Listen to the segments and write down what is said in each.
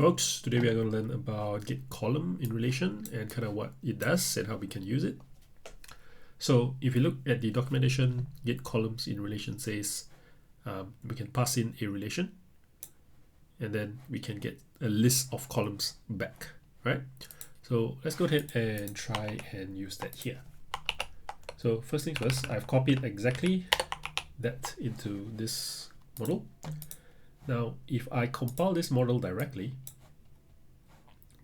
Folks, today we are going to learn about get column in relation and kind of what it does and how we can use it. So if you look at the documentation, get columns in relation says we can pass in a relation and then we can get a list of columns back, right? So let's go ahead and try and use that here. So first things first, I've copied exactly that into this model. Now, if I compile this model directly,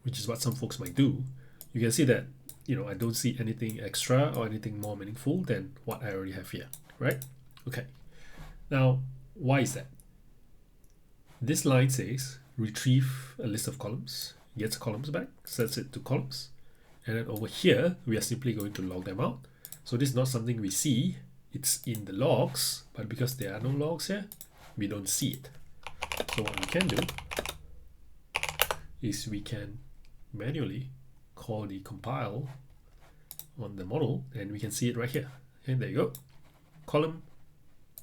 which is what some folks might do, you can see that, I don't see anything extra or anything more meaningful than what I already have here, right? Okay. Now, why is that? This line says retrieve a list of columns, gets columns back, sets it to columns, and then over here, we are simply going to log them out. So this is not something we see, it's in the logs, but because there are no logs here, we don't see it. So what we can do is we can manually call the compile on the model and we can see it right here. And there you go. Column,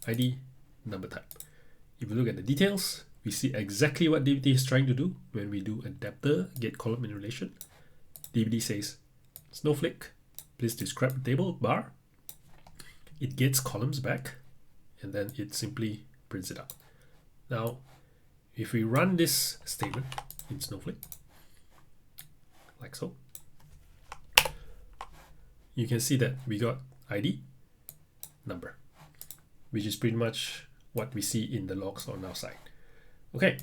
ID, number type. If you look at the details, we see exactly what DBT is trying to do when we do adapter get column in relation. DBT says snowflake, please describe the table bar. It gets columns back and then it simply prints it out. Now, if we run this statement in Snowflake, like so, you can see that we got ID, number, which is pretty much what we see in the logs on our side. Okay,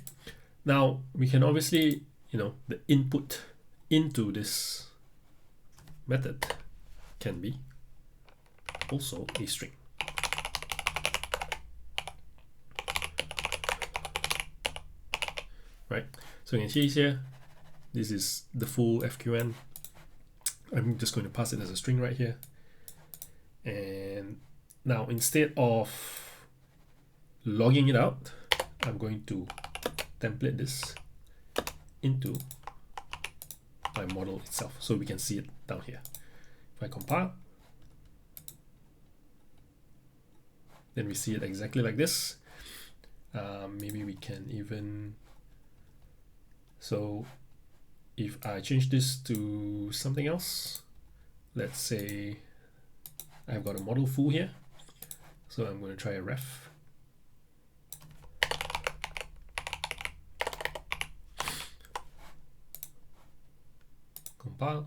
now we can obviously, the input into this method can be also a string. Right, so you can see here, this is the full FQN. I'm just going to pass it as a string right here. And now instead of logging it out, I'm going to template this into my model itself so we can see it down here. If I compile, then we see it exactly like this. Maybe we can even, so if I change this to something else, let's say I've got a model foo here. So I'm going to try a ref. Compile.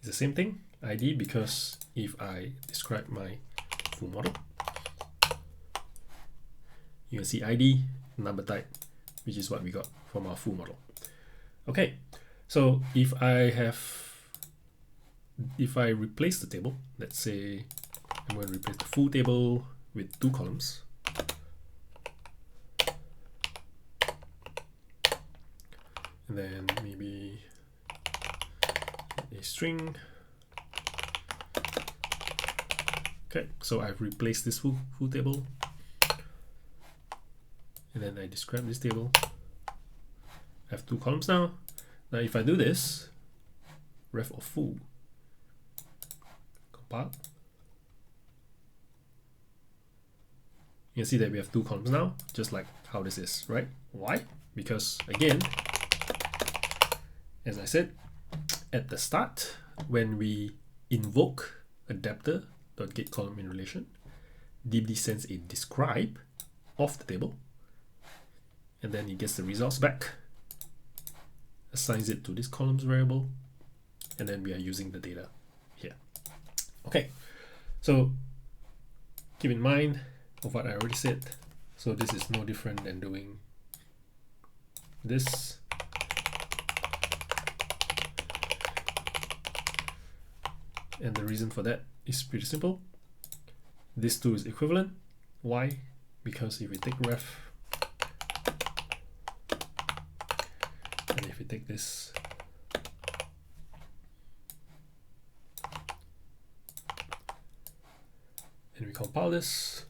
It's the same thing, ID, because if I describe my foo model, you can see ID, number type, which is what we got from our foo model. Okay, so if I replace the table, let's say I'm going to replace the foo table with 2 columns. And then maybe a string. Okay, so I've replaced this foo table. And then I describe this table. I have 2 columns now. Now if I do this, ref of foo, compile, you can see that we have 2 columns now, just like how this is, right? Why? Because again, as I said at the start, when we invoke adapter.get column in relation, DBT sends a describe of the table, and then it gets the results back, assigns it to this columns variable, and then we are using the data here. Okay, so keep in mind of what I already said. So this is no different than doing this. And the reason for that is pretty simple. This 2 is equivalent. Why? Because if we take ref, and if we take this, and we compile this,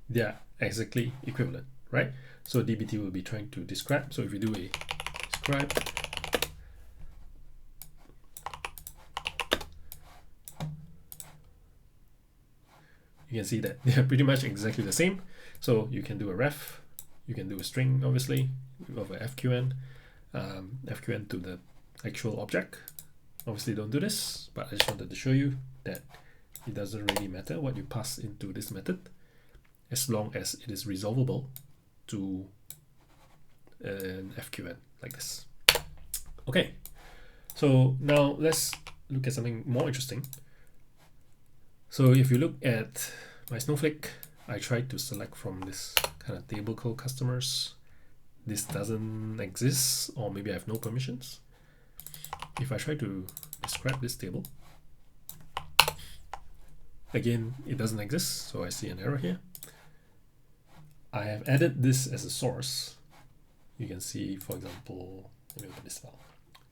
they are exactly equivalent, right? So DBT will be trying to describe. So if we do a describe, you can see that they are pretty much exactly the same. So you can do a ref, you can do a string, obviously, of a FQN, FQN to the actual object. Obviously don't do this, but I just wanted to show you that it doesn't really matter what you pass into this method, as long as it is resolvable to an FQN like this. Okay, so now let's look at something more interesting. So if you look at my Snowflake, I tried to select from this kind of table called customers. This doesn't exist, or maybe I have no permissions. If I try to describe this table, again, it doesn't exist, so I see an error here. I have added this as a source. You can see, for example, let me open this file.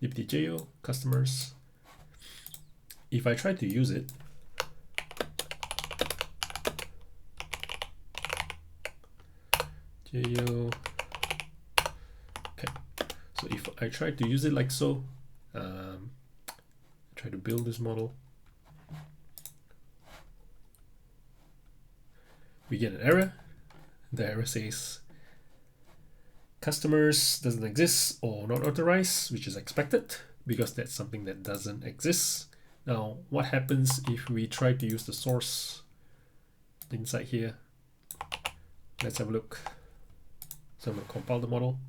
libtjo customers. If I try to use it, jo, okay. So if I try to use it like so, try to build this model, we get an error. The error says customers doesn't exist or not authorized, which is expected because that's something that doesn't exist. Now, what happens if we try to use the source inside here? Let's have a look. So I'm going to compile the model.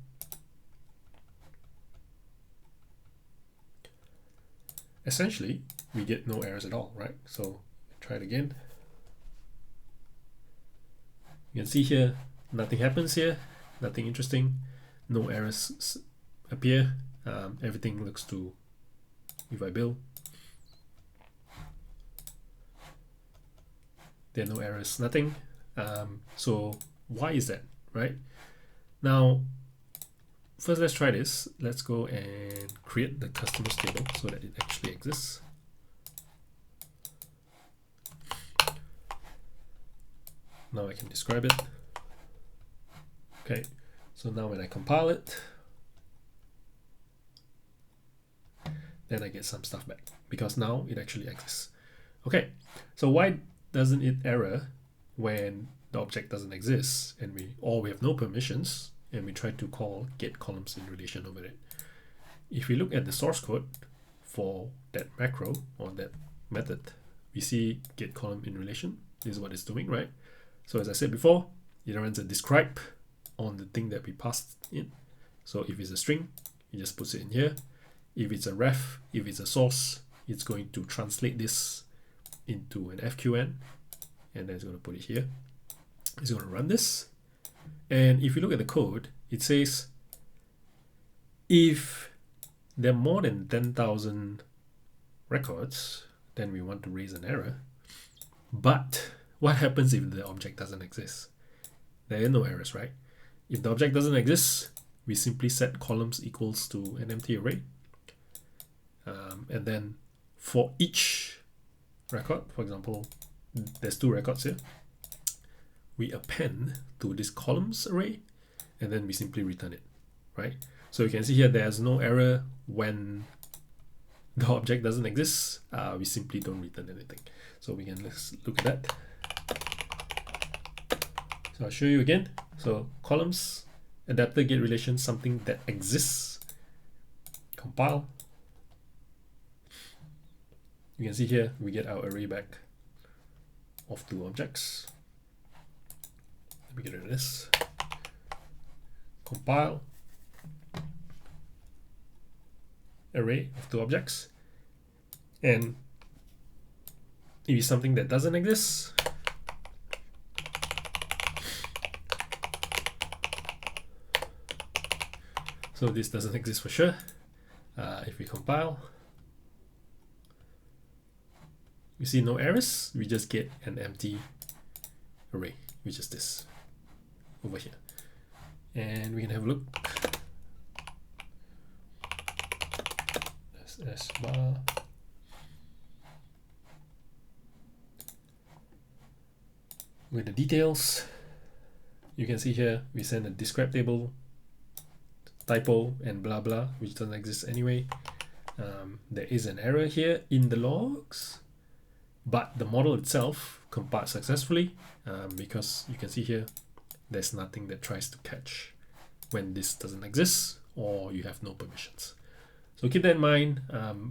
Essentially, we get no errors at all, right? So try it again. You can see here, nothing happens here, nothing interesting, no errors appear. Everything looks to, if I build, there are no errors, nothing. So why is that, right? Now, first let's try this. Let's go and create the customers table so that it actually exists. Now I can describe it. Okay, so now when I compile it, then I get some stuff back because now it actually exists. Okay, so why doesn't it error when the object doesn't exist and we have no permissions and we try to call get columns in relation over it? If we look at the source code for that macro or that method, we see get column in relation. This is what it's doing, right? So as I said before, it runs a describe on the thing that we passed in. So if it's a string, it just puts it in here. If it's a ref, if it's a source, it's going to translate this into an FQN, and then it's going to put it here. It's going to run this. And if you look at the code, it says if there are more than 10,000 records, then we want to raise an error. But what happens if the object doesn't exist? There are no errors, right? If the object doesn't exist, we simply set columns equals to an empty array. And then for each record, for example, there's 2 records here, we append to this columns array, and then we simply return it, right? So you can see here there's no error when the object doesn't exist. We simply don't return anything. So let's look at that. So I'll show you again. So columns, adapter get relation, something that exists. Compile. You can see here we get our array back of 2 objects. Let me get rid of this. Compile. Array of 2 objects. And if it's something that doesn't exist, so this doesn't exist for sure. If we compile, we see no errors. We just get an empty array, which is this over here. And we can have a look. SS bar. With the details, you can see here we send a describe table, typo, and blah blah, which doesn't exist anyway. There is an error here in the logs, but the model itself compiled successfully because you can see here there's nothing that tries to catch when this doesn't exist or you have no permissions. So keep that in mind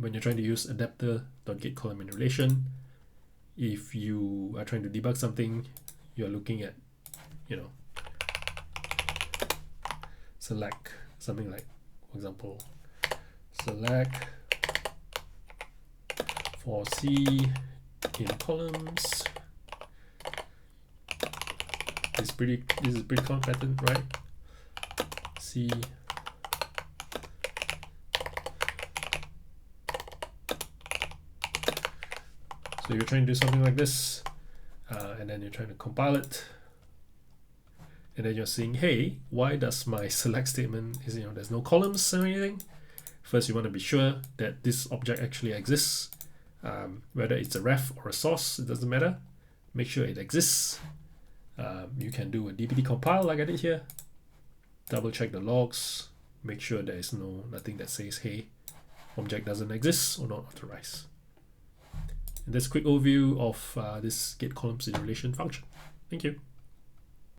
when you're trying to use adapter.getColumn in relation. If you are trying to debug something, you're looking at, select something like, for example, select for C in columns. This is pretty common pattern, right? C so you're trying to do something like this, and then you're trying to compile it, and then you're saying, hey, why does my select statement is there's no columns or anything? First, you want to be sure that this object actually exists, whether it's a ref or a source, it doesn't matter. Make sure it exists. You can do a dbt compile like I did here. Double check the logs. Make sure there is nothing that says, hey, object doesn't exist or not authorized. And that's a quick overview of this getColumns in relation function. Thank you.